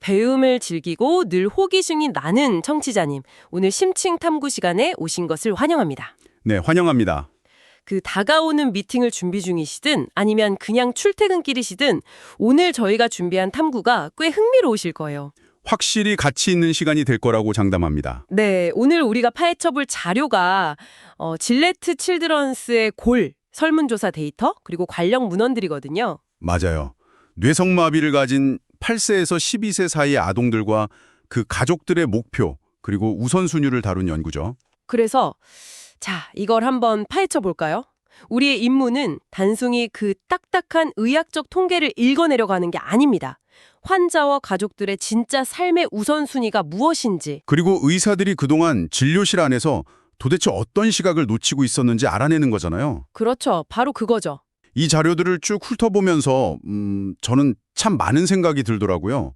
배움을 즐기고 늘 호기심이 나는 청취자님, 오늘 심층 탐구 시간에 오신 것을 환영합니다. 네, 환영합니다. 그 다가오는 미팅을 준비 중이시든 아니면 그냥 출퇴근길이시든 오늘 저희가 준비한 탐구가 꽤 흥미로우실 거예요. 확실히 가치 있는 시간이 될 거라고 장담합니다. 네, 오늘 우리가 파헤쳐볼 자료가 질레트 칠드런스의 골 설문조사 데이터 그리고 관련 문헌들이거든요. 맞아요. 뇌성마비를 가진 8세에서 12세 사이의 아동들과 그 가족들의 목표, 그리고 우선순위를 다룬 연구죠. 그래서 자, 이걸 한번 파헤쳐 볼까요? 우리의 임무는 단순히 그 딱딱한 의학적 통계를 읽어내려고 하는 게 아닙니다. 환자와 가족들의 진짜 삶의 우선순위가 무엇인지. 그리고 의사들이 그동안 진료실 안에서 도대체 어떤 시각을 놓치고 있었는지 알아내는 거잖아요. 그렇죠. 바로 그거죠. 이 자료들을 쭉 훑어보면서 저는 참 많은 생각이 들더라고요.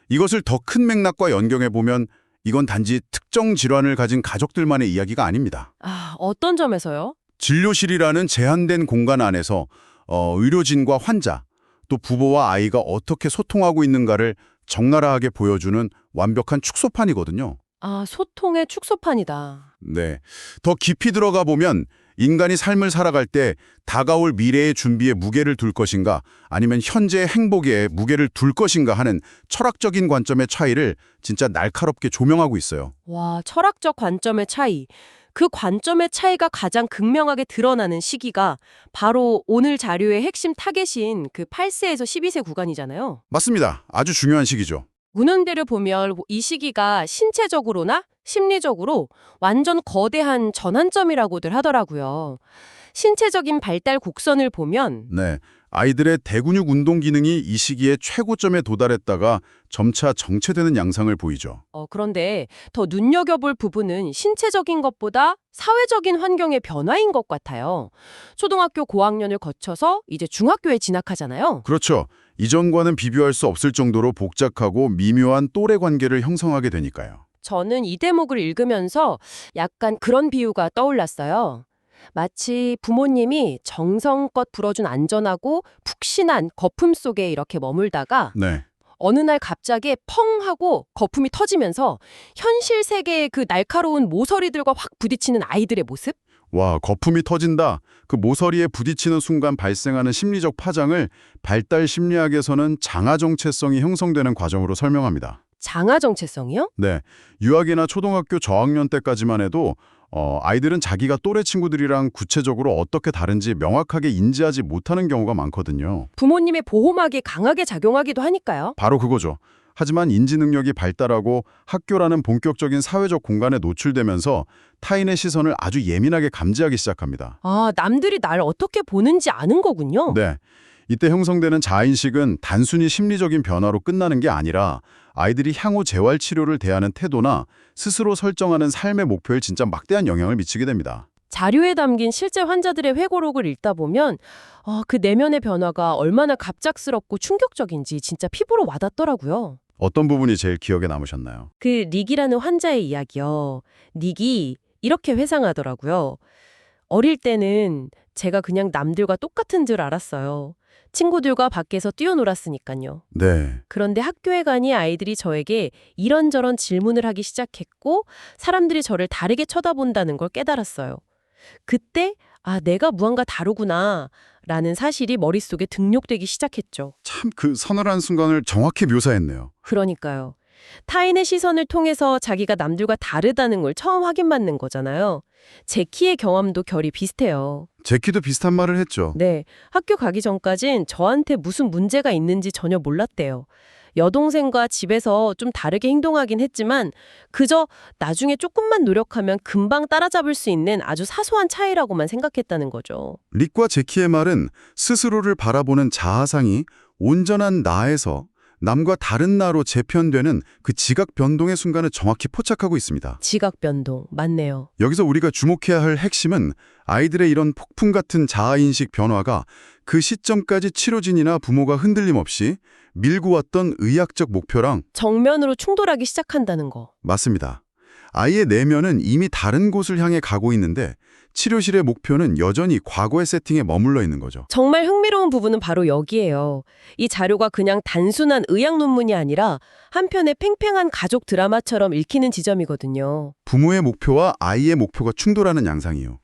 이것을 더 큰 맥락과 연결해보면 이건 단지 특정 질환을 가진 가족들만의 이야기가 아닙니다. 아, 어떤 점에서요? 진료실이라는 제한된 공간 안에서 의료진과 환자, 또 부모와 아이가 어떻게 소통하고 있는가를 적나라하게 보여주는 완벽한 축소판이거든요. 아, 소통의 축소판이다. 네. 더 깊이 들어가 보면 인간이 삶을 살아갈 때 다가올 미래의 준비에 무게를 둘 것인가 아니면 현재의 행복에 무게를 둘 것인가 하는 철학적인 관점의 차이를 진짜 날카롭게 조명하고 있어요. 와, 철학적 관점의 차이. 그 관점의 차이가 가장 극명하게 드러나는 시기가 바로 오늘 자료의 핵심 타겟인 그 8세에서 12세 구간이잖아요. 맞습니다. 아주 중요한 시기죠. 문헌대로 보면 이 시기가 신체적으로나 심리적으로 완전 거대한 전환점이라고들 하더라고요. 신체적인 발달 곡선을 보면 네. 아이들의 대근육 운동 기능이 이 시기에 최고점에 도달했다가 점차 정체되는 양상을 보이죠. 그런데 더 눈여겨볼 부분은 신체적인 것보다 사회적인 환경의 변화인 것 같아요. 초등학교 고학년을 거쳐서 이제 중학교에 진학하잖아요. 그렇죠. 이전과는 비교할 수 없을 정도로 복잡하고 미묘한 또래 관계를 형성하게 되니까요. 저는 이 대목을 읽으면서 약간 그런 비유가 떠올랐어요. 마치 부모님이 정성껏 불어준 안전하고 푹신한 거품 속에 이렇게 머물다가 네. 어느 날 갑자기 펑 하고 거품이 터지면서 현실 세계의 그 날카로운 모서리들과 확 부딪히는 아이들의 모습? 와, 거품이 터진다. 그 모서리에 부딪히는 순간 발생하는 심리적 파장을 발달 심리학에서는 장아 정체성이 형성되는 과정으로 설명합니다. 장아 정체성이요? 네. 유아기나 초등학교 저학년 때까지만 해도 아이들은 자기가 또래 친구들이랑 구체적으로 어떻게 다른지 명확하게 인지하지 못하는 경우가 많거든요. 부모님의 보호막이 강하게 작용하기도 하니까요. 바로 그거죠. 하지만 인지 능력이 발달하고 학교라는 본격적인 사회적 공간에 노출되면서 타인의 시선을 아주 예민하게 감지하기 시작합니다. 아, 남들이 날 어떻게 보는지 아는 거군요. 네. 이때 형성되는 자아인식은 단순히 심리적인 변화로 끝나는 게 아니라 아이들이 향후 재활 치료를 대하는 태도나 스스로 설정하는 삶의 목표에 진짜 막대한 영향을 미치게 됩니다. 자료에 담긴 실제 환자들의 회고록을 읽다 보면 그 내면의 변화가 얼마나 갑작스럽고 충격적인지 진짜 피부로 와닿더라고요. 어떤 부분이 제일 기억에 남으셨나요? 그 닉이라는 환자의 이야기요. 닉이 이렇게 회상하더라고요. 어릴 때는 제가 그냥 남들과 똑같은 줄 알았어요. 친구들과 밖에서 뛰어놀았으니까요. 네. 그런데 학교에 가니 아이들이 저에게 이런저런 질문을 하기 시작했고 사람들이 저를 다르게 쳐다본다는 걸 깨달았어요. 그때 내가 무언가 다르구나 라는 사실이 머릿속에 등록되기 시작했죠. 참 그 서늘한 순간을 정확히 묘사했네요. 그러니까요. 타인의 시선을 통해서 자기가 남들과 다르다는 걸 처음 확인받는 거잖아요. 제키의 경험도 결이 비슷해요. 제키도 비슷한 말을 했죠. 네, 학교 가기 전까진 저한테 무슨 문제가 있는지 전혀 몰랐대요. 여동생과 집에서 좀 다르게 행동하긴 했지만 그저 나중에 조금만 노력하면 금방 따라잡을 수 있는 아주 사소한 차이라고만 생각했다는 거죠. 릭과 제키의 말은 스스로를 바라보는 자아상이 온전한 나에서 남과 다른 나로 재편되는 그 지각 변동의 순간을 정확히 포착하고 있습니다. 지각 변동, 맞네요. 여기서 우리가 주목해야 할 핵심은 아이들의 이런 폭풍 같은 자아인식 변화가 그 시점까지 치료진이나 부모가 흔들림 없이 밀고 왔던 의학적 목표랑 정면으로 충돌하기 시작한다는 거. 맞습니다. 아이의 내면은 이미 다른 곳을 향해 가고 있는데 치료실의 목표는 여전히 과거의 세팅에 머물러 있는 거죠. 정말 흥미로운 부분은 바로 여기예요. 이 자료가 그냥 단순한 의학 논문이 아니라 한편의 팽팽한 가족 드라마처럼 읽히는 지점이거든요. 부모의 목표와 아이의 목표가 충돌하는 양상이요.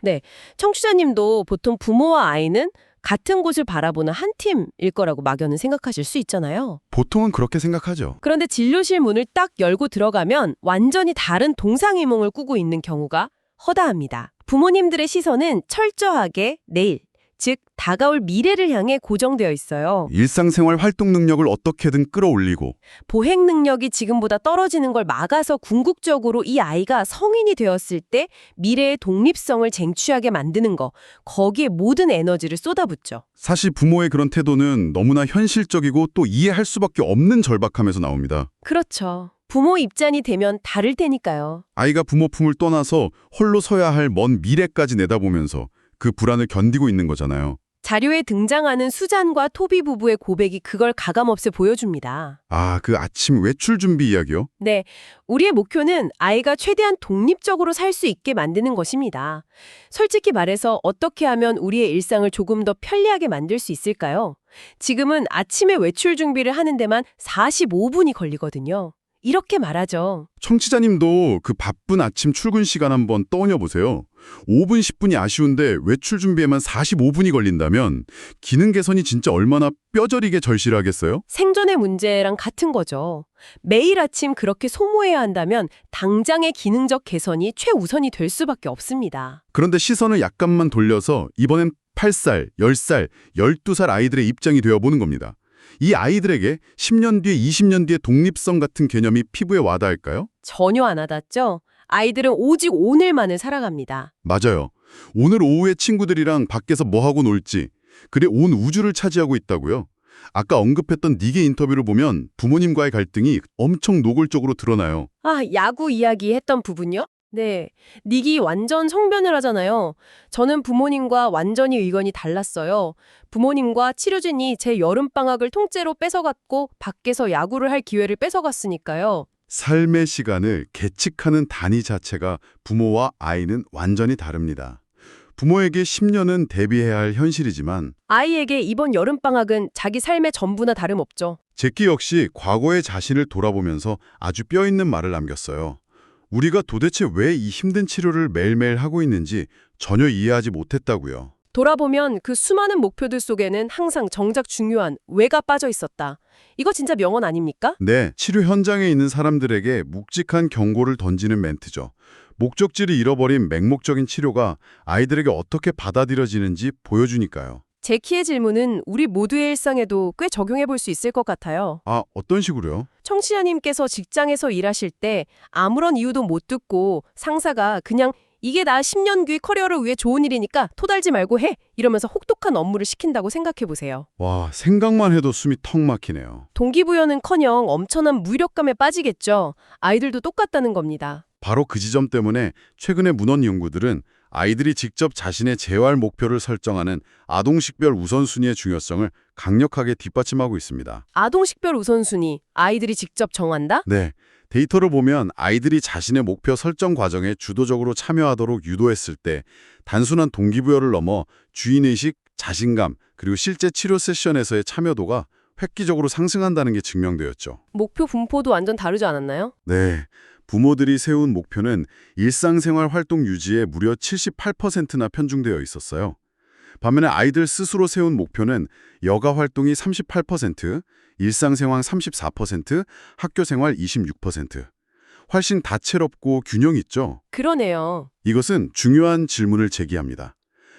청취자님도 보통 부모와 아이는 같은 곳을 바라보는 한 팀일 거라고 막연히 생각하실 수 있잖아요. 보통은 그렇게 생각하죠. 그런데 진료실 문을 딱 열고 들어가면 완전히 다른 동상이몽을 꾸고 있는 경우가 허다합니다. 부모님들의 시선은 철저하게 내일, 즉 다가올 미래를 향해 고정되어 있어요. 일상생활 활동 능력을 어떻게든 끌어올리고 보행 능력이 지금보다 떨어지는 걸 막아서 궁극적으로 이 아이가 성인이 되었을 때 미래의 독립성을 쟁취하게 만드는 거, 거기에 모든 에너지를 쏟아붓죠. 사실 부모의 그런 태도는 너무나 현실적이고 또 이해할 수밖에 없는 절박함에서 나옵니다. 그렇죠. 부모 입장이 되면 다를 테니까요. 아이가 부모 품을 떠나서 홀로 서야 할 먼 미래까지 내다보면서 그 불안을 견디고 있는 거잖아요. 자료에 등장하는 수잔과 토비 부부의 고백이 그걸 가감없이 보여줍니다. 아, 그 아침 외출 준비 이야기요? 네, 우리의 목표는 아이가 최대한 독립적으로 살 수 있게 만드는 것입니다. 솔직히 말해서 어떻게 하면 우리의 일상을 조금 더 편리하게 만들 수 있을까요? 지금은 아침에 외출 준비를 하는 데만 45분이 걸리거든요. 이렇게 말하죠. 청취자님도 그 바쁜 아침 출근 시간 한번 떠올려 보세요. 5분, 10분이 아쉬운데 외출 준비에만 45분이 걸린다면 기능 개선이 진짜 얼마나 뼈저리게 절실하겠어요? 생존의 문제랑 같은 거죠. 매일 아침 그렇게 소모해야 한다면 당장의 기능적 개선이 최우선이 될 수밖에 없습니다. 그런데 시선을 약간만 돌려서 이번엔 8살, 10살, 12살 아이들의 입장이 되어보는 겁니다. 이 아이들에게 10년 뒤에 20년 뒤에 독립성 같은 개념이 피부에 와닿을까요? 전혀 안 와닿죠? 아이들은 오직 오늘만을 살아갑니다. 맞아요. 오늘 오후에 친구들이랑 밖에서 뭐하고 놀지, 그래 온 우주를 차지하고 있다고요. 아까 언급했던 닉의 인터뷰를 보면 부모님과의 갈등이 엄청 노골적으로 드러나요. 아, 야구 이야기 했던 부분요? 네, 닉이 완전 성변을 하잖아요. 저는 부모님과 완전히 의견이 달랐어요. 부모님과 치료진이 제 여름방학을 통째로 뺏어갔고 밖에서 야구를 할 기회를 뺏어갔으니까요. 삶의 시간을 계측하는 단위 자체가 부모와 아이는 완전히 다릅니다. 부모에게 10년은 대비해야 할 현실이지만 아이에게 이번 여름방학은 자기 삶의 전부나 다름없죠. 제키 역시 과거의 자신을 돌아보면서 아주 뼈있는 말을 남겼어요. 우리가 도대체 왜 이 힘든 치료를 매일매일 하고 있는지 전혀 이해하지 못했다고요. 돌아보면 그 수많은 목표들 속에는 항상 정작 중요한 왜가 빠져 있었다. 이거 진짜 명언 아닙니까? 네, 치료 현장에 있는 사람들에게 묵직한 경고를 던지는 멘트죠. 목적지를 잃어버린 맹목적인 치료가 아이들에게 어떻게 받아들여지는지 보여주니까요. 제키의 질문은 우리 모두의 일상에도 꽤 적용해 볼 수 있을 것 같아요. 아, 어떤 식으로요? 청취자님께서 직장에서 일하실 때 아무런 이유도 못 듣고 상사가 그냥 이게 나 10년 뒤 커리어를 위해 좋은 일이니까 토달지 말고 해! 이러면서 혹독한 업무를 시킨다고 생각해 보세요. 와, 생각만 해도 숨이 턱 막히네요. 동기부여는커녕 엄청난 무력감에 빠지겠죠. 아이들도 똑같다는 겁니다. 바로 그 지점 때문에 최근에 문헌 연구들은 아이들이 직접 자신의 재활 목표를 설정하는 아동식별 우선순위의 중요성을 강력하게 뒷받침하고 있습니다. 아동식별 우선순위, 아이들이 직접 정한다? 네, 데이터를 보면 아이들이 자신의 목표 설정 과정에 주도적으로 참여하도록 유도했을 때 단순한 동기부여를 넘어 주인의식, 자신감, 그리고 실제 치료 세션에서의 참여도가 획기적으로 상승한다는 게 증명되었죠. 목표 분포도 완전 다르지 않았나요? 네, 부모들이 세운 목표는 일상생활 활동 유지에 무려 78%나 편중되어 있었어요. 반면에 아이들 스스로 세운 목표는 여가 활동이 38%, 일상생활 34%, 학교생활 26%. 훨씬 다채롭고 균형 있죠? 그러네요. 이것은 중요한 질문을 제기합니다.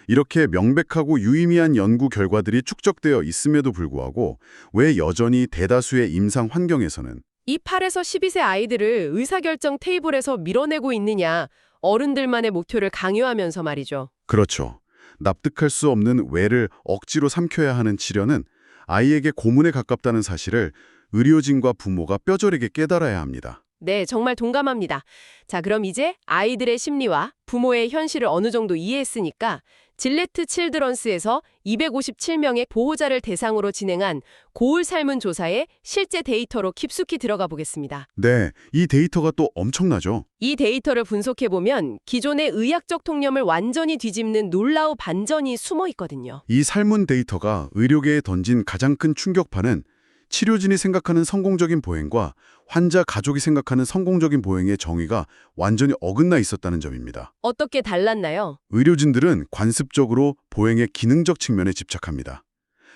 이렇게 명백하고 유의미한 연구 결과들이 축적되어 있음에도 불구하고 왜 여전히 대다수의 임상 환경에서는 이 8에서 12세 아이들을 의사결정 테이블에서 밀어내고 있느냐, 어른들만의 목표를 강요하면서 말이죠. 그렇죠. 납득할 수 없는 왜를 억지로 삼켜야 하는 치료는 아이에게 고문에 가깝다는 사실을 의료진과 부모가 뼈저리게 깨달아야 합니다. 네, 정말 동감합니다. 자, 그럼 이제 아이들의 심리와 부모의 현실을 어느 정도 이해했으니까 질레트 칠드런스에서 257명의 보호자를 대상으로 진행한 고울 삶은 조사에 실제 데이터로 깊숙이 들어가 보겠습니다. 네, 이 데이터가 또 엄청나죠. 이 데이터를 분석해보면 기존의 의학적 통념을 완전히 뒤집는 놀라운 반전이 숨어 있거든요. 이 삶은 데이터가 의료계에 던진 가장 큰 충격파는 치료진이 생각하는 성공적인 보행과 환자 가족이 생각하는 성공적인 보행의 정의가 완전히 어긋나 있었다는 점입니다. 어떻게 달랐나요? 의료진들은 관습적으로 보행의 기능적 측면에 집착합니다.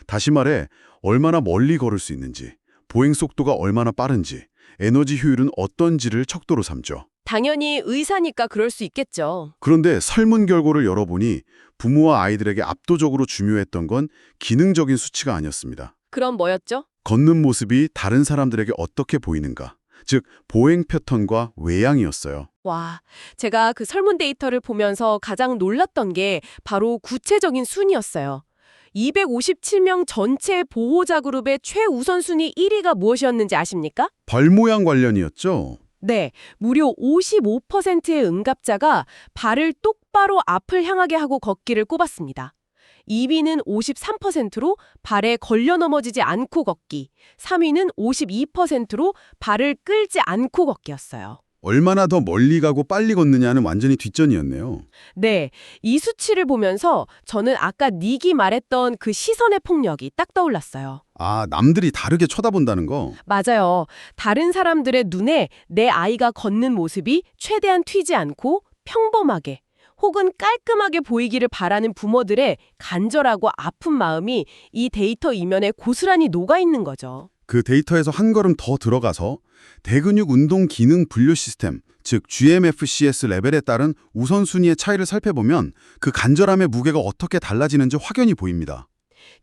다시 말해 얼마나 멀리 걸을 수 있는지, 보행 속도가 얼마나 빠른지, 에너지 효율은 어떤지를 척도로 삼죠. 당연히 의사니까 그럴 수 있겠죠. 그런데 설문결과를 열어보니 부모와 아이들에게 압도적으로 중요했던 건 기능적인 수치가 아니었습니다. 그럼 뭐였죠? 걷는 모습이 다른 사람들에게 어떻게 보이는가, 즉 보행 패턴과 외양이었어요. 와, 제가 그 설문 데이터를 보면서 가장 놀랐던 게 바로 구체적인 순위였어요. 257명 전체 보호자 그룹의 최우선순위 1위가 무엇이었는지 아십니까? 발 모양 관련이었죠. 네, 무려 55%의 응답자가 발을 똑바로 앞을 향하게 하고 걷기를 꼽았습니다. 2위는 53%로 발에 걸려 넘어지지 않고 걷기, 3위는 52%로 발을 끌지 않고 걷기였어요. 얼마나 더 멀리 가고 빨리 걷느냐는 완전히 뒷전이었네요. 네, 이 수치를 보면서 저는 아까 닉이 말했던 그 시선의 폭력이 딱 떠올랐어요. 아, 남들이 다르게 쳐다본다는 거. 맞아요. 다른 사람들의 눈에 내 아이가 걷는 모습이 최대한 튀지 않고 평범하게 혹은 깔끔하게 보이기를 바라는 부모들의 간절하고 아픈 마음이 이 데이터 이면에 고스란히 녹아있는 거죠. 그 데이터에서 한 걸음 더 들어가서 대근육 운동 기능 분류 시스템, 즉 GMFCS 레벨에 따른 우선순위의 차이를 살펴보면 그 간절함의 무게가 어떻게 달라지는지 확연히 보입니다.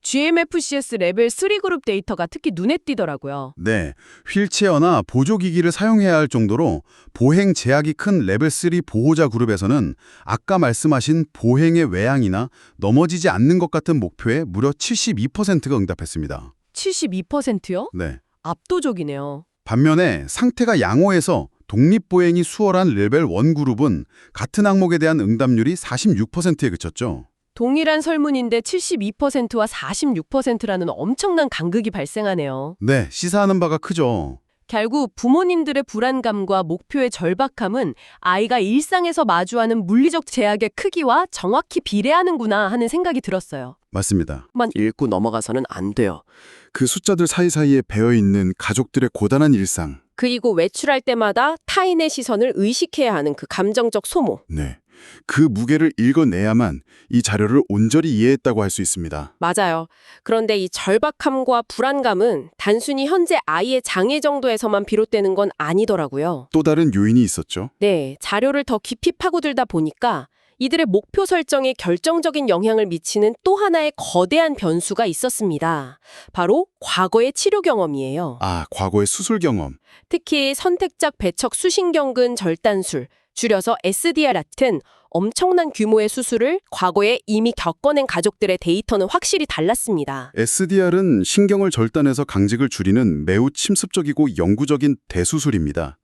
GMFCS 레벨 3 그룹 데이터가 특히 눈에 띄더라고요. 네, 휠체어나 보조기기를 사용해야 할 정도로 보행 제약이 큰 레벨 3 보호자 그룹에서는 아까 말씀하신 보행의 외양이나 넘어지지 않는 것 같은 목표에 무려 72%가 응답했습니다. 72%요? 네. 압도적이네요. 반면에 상태가 양호해서 독립보행이 수월한 레벨 1 그룹은 같은 항목에 대한 응답률이 46%에 그쳤죠. 동일한 설문인데 72%와 46%라는 엄청난 간극이 발생하네요. 네, 시사하는 바가 크죠. 결국 부모님들의 불안감과 목표의 절박함은 아이가 일상에서 마주하는 물리적 제약의 크기와 정확히 비례하는구나 하는 생각이 들었어요. 맞습니다. 만 읽고 넘어가서는 안 돼요. 그 숫자들 사이사이에 배어있는 가족들의 고단한 일상. 그리고 외출할 때마다 타인의 시선을 의식해야 하는 그 감정적 소모. 네. 그 무게를 읽어내야만 이 자료를 온전히 이해했다고 할 수 있습니다. 맞아요. 그런데 이 절박함과 불안감은 단순히 현재 아이의 장애 정도에서만 비롯되는 건 아니더라고요. 또 다른 요인이 있었죠. 네, 자료를 더 깊이 파고들다 보니까 이들의 목표 설정에 결정적인 영향을 미치는 또 하나의 거대한 변수가 있었습니다. 바로 과거의 치료 경험이에요. 아, 과거의 수술 경험. 특히 선택적 배척 수신경근 절단술, 줄여서 SDR 같은 엄청난 규모의 수술을 과거에 이미 겪어낸 가족들의 데이터는 확실히 달랐습니다. SDR은 신경을 절단해서 강직을 줄이는 매우 침습적이고 영구적인 대수술입니다.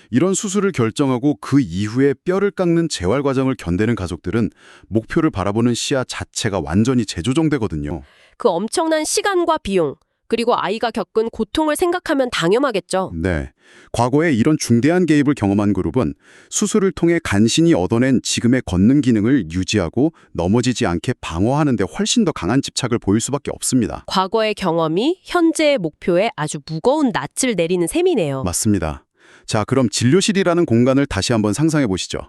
이런 수술을 결정하고 그 이후에 뼈를 깎는 재활 과정을 견디는 가족들은 목표를 바라보는 시야 자체가 완전히 재조정되거든요. 그 엄청난 시간과 비용, 그리고 아이가 겪은 고통을 생각하면 당연하겠죠. 네. 과거에 이런 중대한 개입을 경험한 그룹은 수술을 통해 간신히 얻어낸 지금의 걷는 기능을 유지하고 넘어지지 않게 방어하는 데 훨씬 더 강한 집착을 보일 수밖에 없습니다. 과거의 경험이 현재의 목표에 아주 무거운 낯을 내리는 셈이네요. 맞습니다. 자, 그럼 진료실이라는 공간을 다시 한번 상상해 보시죠.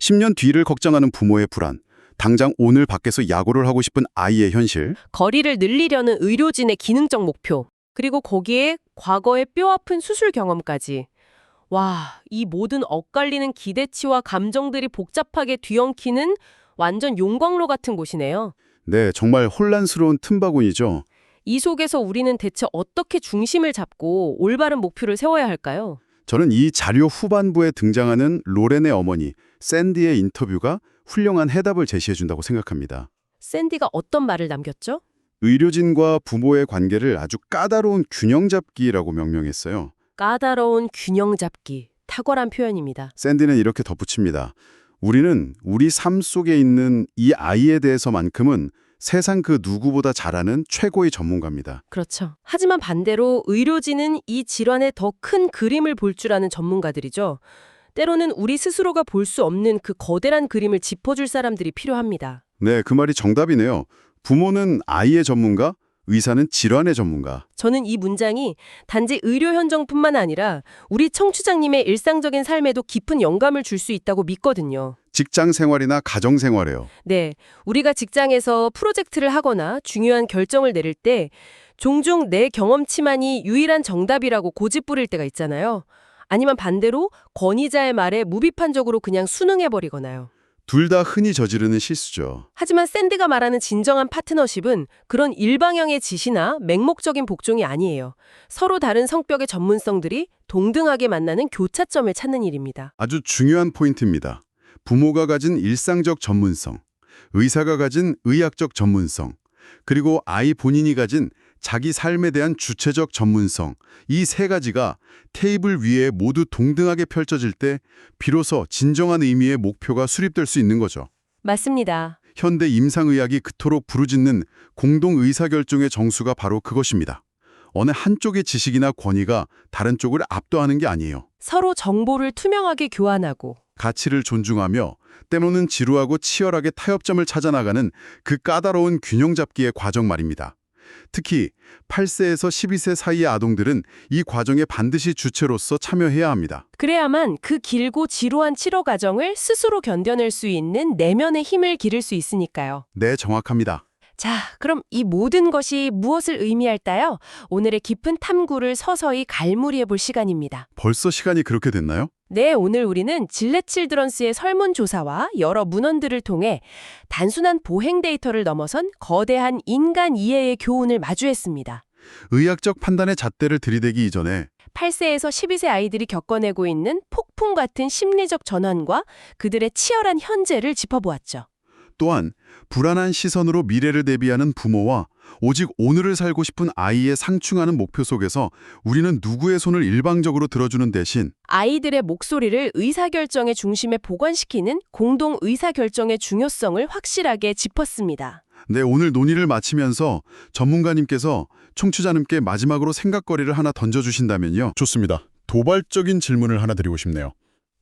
10년 뒤를 걱정하는 부모의 불안, 당장 오늘 밖에서 야구를 하고 싶은 아이의 현실. 거리를 늘리려는 의료진의 기능적 목표, 그리고 거기에 과거의 뼈아픈 수술 경험까지. 와, 이 모든 엇갈리는 기대치와 감정들이 복잡하게 뒤엉키는 완전 용광로 같은 곳이네요. 네, 정말 혼란스러운 틈바구니죠. 이 속에서 우리는 대체 어떻게 중심을 잡고 올바른 목표를 세워야 할까요? 저는 이 자료 후반부에 등장하는 로렌의 어머니 샌디의 인터뷰가 훌륭한 해답을 제시해준다고 생각합니다. 샌디가 어떤 말을 남겼죠? 의료진과 부모의 관계를 아주 까다로운 균형 잡기라고 명명했어요. 까다로운 균형 잡기, 탁월한 표현입니다. 샌디는 이렇게 덧붙입니다. 우리는 우리 삶 속에 있는 이 아이에 대해서만큼은 세상 그 누구보다 잘 아는 최고의 전문가입니다. 그렇죠. 하지만 반대로 의료진은 이 질환의 더 큰 그림을 볼 줄 아는 전문가들이죠. 때로는 우리 스스로가 볼 수 없는 그 거대한 그림을 짚어줄 사람들이 필요합니다. 네, 그 말이 정답이네요. 부모는 아이의 전문가, 의사는 질환의 전문가. 저는 이 문장이 단지 의료 현장뿐만 아니라 우리 청취자님의 일상적인 삶에도 깊은 영감을 줄 수 있다고 믿거든요. 직장 생활이나 가정 생활에요. 네, 우리가 직장에서 프로젝트를 하거나 중요한 결정을 내릴 때 종종 내 경험치만이 유일한 정답이라고 고집 부릴 때가 있잖아요. 아니면 반대로 권위자의 말에 무비판적으로 그냥 순응해버리거나요. 둘 다 흔히 저지르는 실수죠. 하지만 샌드가 말하는 진정한 파트너십은 그런 일방향의 지시나 맹목적인 복종이 아니에요. 서로 다른 성격의 전문성들이 동등하게 만나는 교차점을 찾는 일입니다. 아주 중요한 포인트입니다. 부모가 가진 일상적 전문성, 의사가 가진 의학적 전문성, 그리고 아이 본인이 가진 자기 삶에 대한 주체적 전문성, 이 세 가지가 테이블 위에 모두 동등하게 펼쳐질 때 비로소 진정한 의미의 목표가 수립될 수 있는 거죠. 맞습니다. 현대 임상의학이 그토록 부르짖는 공동 의사결정의 정수가 바로 그것입니다. 어느 한쪽의 지식이나 권위가 다른 쪽을 압도하는 게 아니에요. 서로 정보를 투명하게 교환하고 가치를 존중하며 때로는 지루하고 치열하게 타협점을 찾아나가는 그 까다로운 균형 잡기의 과정 말입니다. 특히 8세에서 12세 사이의 아동들은 이 과정에 반드시 주체로서 참여해야 합니다. 그래야만 그 길고 지루한 치료 과정을 스스로 견뎌낼 수 있는 내면의 힘을 기를 수 있으니까요. 네, 정확합니다. 자, 그럼 이 모든 것이 무엇을 의미할까요? 오늘의 깊은 탐구를 서서히 갈무리해 볼 시간입니다. 벌써 시간이 그렇게 됐나요? 네, 오늘 우리는 질렛 칠드런스의 설문조사와 여러 문헌들을 통해 단순한 보행 데이터를 넘어선 거대한 인간 이해의 교훈을 마주했습니다. 의학적 판단의 잣대를 들이대기 이전에 8세에서 12세 아이들이 겪어내고 있는 폭풍 같은 심리적 전환과 그들의 치열한 현재를 짚어보았죠. 또한 불안한 시선으로 미래를 대비하는 부모와 오직 오늘을 살고 싶은 아이의 상충하는 목표 속에서 우리는 누구의 손을 일방적으로 들어주는 대신 아이들의 목소리를 의사결정의 중심에 보관시키는 공동 의사결정의 중요성을 확실하게 짚었습니다. 네, 오늘 논의를 마치면서 전문가님께서 청취자님께 마지막으로 생각거리를 하나 던져주신다면요. 좋습니다. 도발적인 질문을 하나 드리고 싶네요.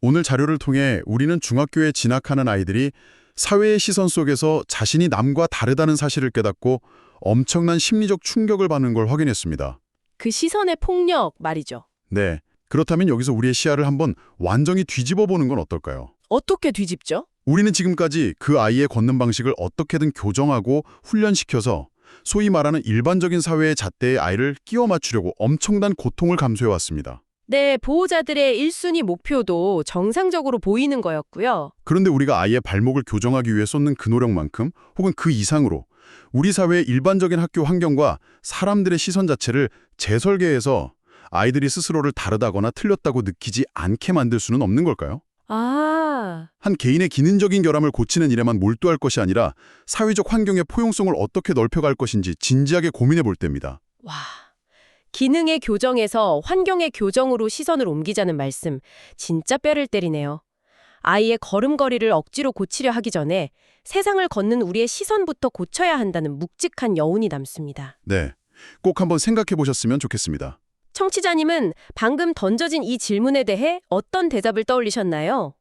오늘 자료를 통해 우리는 중학교에 진학하는 아이들이 사회의 시선 속에서 자신이 남과 다르다는 사실을 깨닫고 엄청난 심리적 충격을 받는 걸 확인했습니다. 그 시선의 폭력 말이죠. 네, 그렇다면 여기서 우리의 시야를 한번 완전히 뒤집어 보는 건 어떨까요? 어떻게 뒤집죠? 우리는 지금까지 그 아이의 걷는 방식을 어떻게든 교정하고 훈련시켜서 소위 말하는 일반적인 사회의 잣대에 아이를 끼워 맞추려고 엄청난 고통을 감수해왔습니다. 네, 보호자들의 1순위 목표도 정상적으로 보이는 거였고요. 그런데 우리가 아이의 발목을 교정하기 위해 쏟는 그 노력만큼 혹은 그 이상으로 우리 사회의 일반적인 학교 환경과 사람들의 시선 자체를 재설계해서 아이들이 스스로를 다르다거나 틀렸다고 느끼지 않게 만들 수는 없는 걸까요? 한 개인의 기능적인 결함을 고치는 일에만 몰두할 것이 아니라 사회적 환경의 포용성을 어떻게 넓혀갈 것인지 진지하게 고민해 볼 때입니다. 와, 기능의 교정에서 환경의 교정으로 시선을 옮기자는 말씀, 진짜 뼈를 때리네요. 아이의 걸음걸이를 억지로 고치려 하기 전에 세상을 걷는 우리의 시선부터 고쳐야 한다는 묵직한 여운이 남습니다. 네, 꼭 한번 생각해 보셨으면 좋겠습니다. 청취자님은 방금 던져진 이 질문에 대해 어떤 대답을 떠올리셨나요?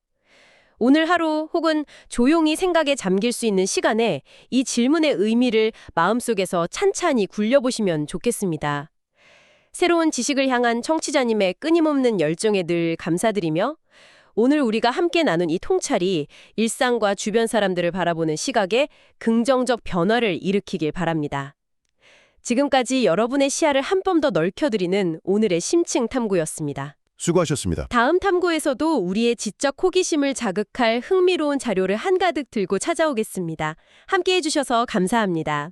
오늘 하루 혹은 조용히 생각에 잠길 수 있는 시간에 이 질문의 의미를 마음속에서 찬찬히 굴려보시면 좋겠습니다. 새로운 지식을 향한 청취자님의 끊임없는 열정에 늘 감사드리며 오늘 우리가 함께 나눈 이 통찰이 일상과 주변 사람들을 바라보는 시각에 긍정적 변화를 일으키길 바랍니다. 지금까지 여러분의 시야를 한 뼘 더 넓혀드리는 오늘의 심층 탐구였습니다. 수고하셨습니다. 다음 탐구에서도 우리의 지적 호기심을 자극할 흥미로운 자료를 한가득 들고 찾아오겠습니다. 함께해 주셔서 감사합니다.